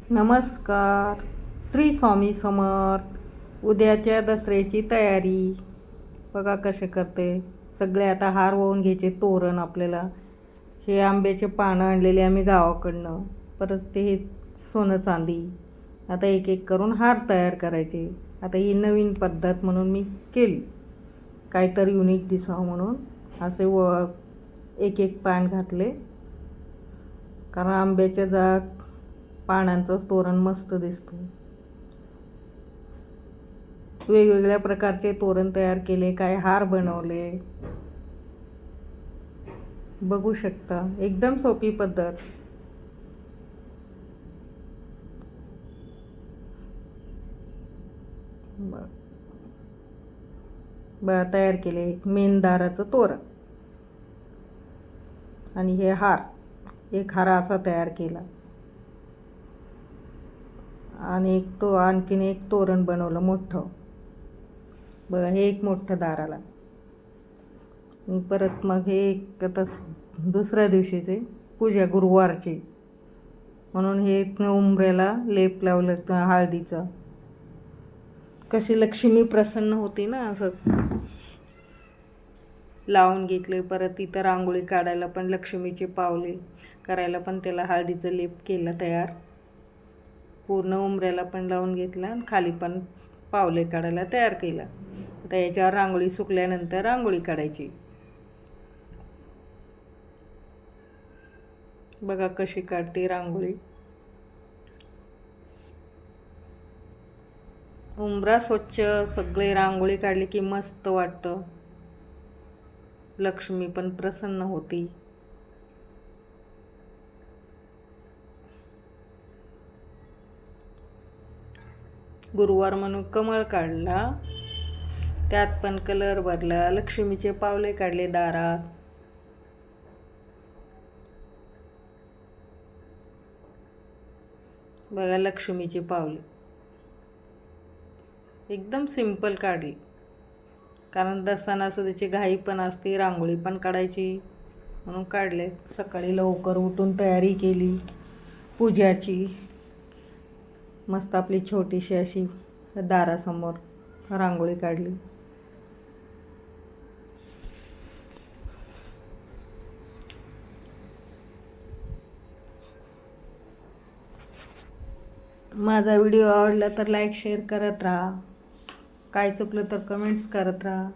नमस्कार. श्री स्वामी समर्थ. उद्याच्या दसऱ्याची तयारी बघा कसे करते. सगळे आता हार वाहून घ्यायचे. तोरण आपल्याला हे आंब्याचे पानं आणलेले आम्ही गावाकडनं, परत ते हे सोनं चांदी. आता एक एक करून हार तयार करायचे. आता ही नवीन पद्धत म्हणून मी केली, काहीतरी युनिक दिसावं म्हणून असे एक एक पान घातले, कारण आंब्याच्या पानांचंच तोरण मस्त दिसतो. वेगवेगळ्या प्रकारचे तोरण तयार केले, काय हार बनवले, बघू शकता. एकदम सोपी पद्धत. तयार केले मेन दाराचं तोरण आणि हे हार. एक हार असा तयार केला आणि आणखीन एक तोरण बनवलं मोठं. बघा हे एक मोठं दाराला. परत मग हे आता दुसऱ्या दिवशीचे पूजा गुरुवारची म्हणून हे उंबऱ्याला लेप लावलं हळदीचं. कशी लक्ष्मी प्रसन्न होती ना, असं लावून घेतले. परत इथं रांगोळी काढायला पण लक्ष्मीचे पावले करायला पण त्याला हळदीचं लेप केलं तयार. पूर्ण उंबऱ्याला पण लावून घेतला आणि खाली पण पावले काढायला तयार केला. आता याच्यावर रांगोळी सुकल्यानंतर रांगोळी काढायची. बघा कशी काढते रांगोळी. उंबरा स्वच्छ सगळे रांगोळी काढली की मस्त वाटतं. लक्ष्मी पण प्रसन्न होती. गुरुवार म्हणून कमळ काढला, त्यात पण कलर भरला. लक्ष्मीचे पावले काढले दारात. बघा लक्ष्मीची पावले एकदम सिंपल काढली, कारण सणासुदीची घाई पण असते, रांगोळी पण काढायची म्हणून काढले. सकाळी लवकर उठून तयारी केली पूजाची. मस्त आपली छोटीशी अशी दारासमोर रांगोळी काढली. माझा व्हिडिओ आवडला तर लाईक शेअर करत राहा. काय चुकलं तर कमेंट्स करत राहा.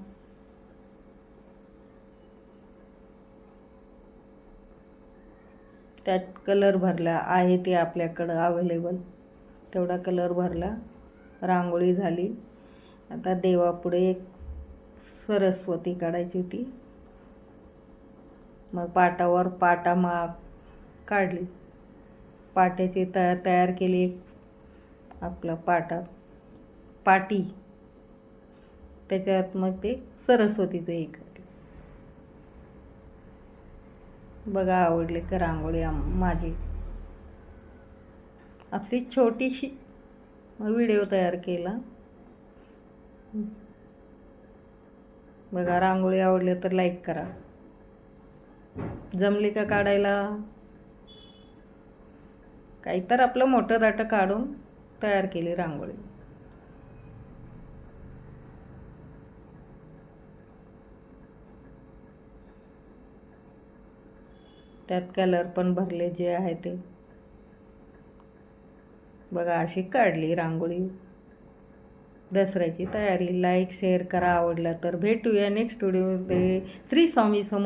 त्यात कलर भरला आहे ते आपल्याकडं अवेलेबल, तेवढा कलर भरला. रांगोळी झाली. आता देवापुढे एक सरस्वती काढायची होती. मग पाटावर पाटा काढली. पाट्याची तयार केली आपला पाटी. त्याच्यात मग ते सरस्वतीचं एक. बघा आवडले का रांगोळी माझी. आपली छोटीशी व्हिडिओ तयार केला. बघा रांगोळी आवडली तर लाईक करा. जमली का काढायला? काही तर आपलं मोठं दाटं काढून तयार केली रांगोळी. त्यात कलर पण भरले जे आहे ते. बघा अशी काढली रांगोळी. दसऱ्याची तयारी. लाईक शेअर करा आवडला तर. भेटूया नेक्स्ट व्हिडिओमध्ये. श्री स्वामी समर्थ.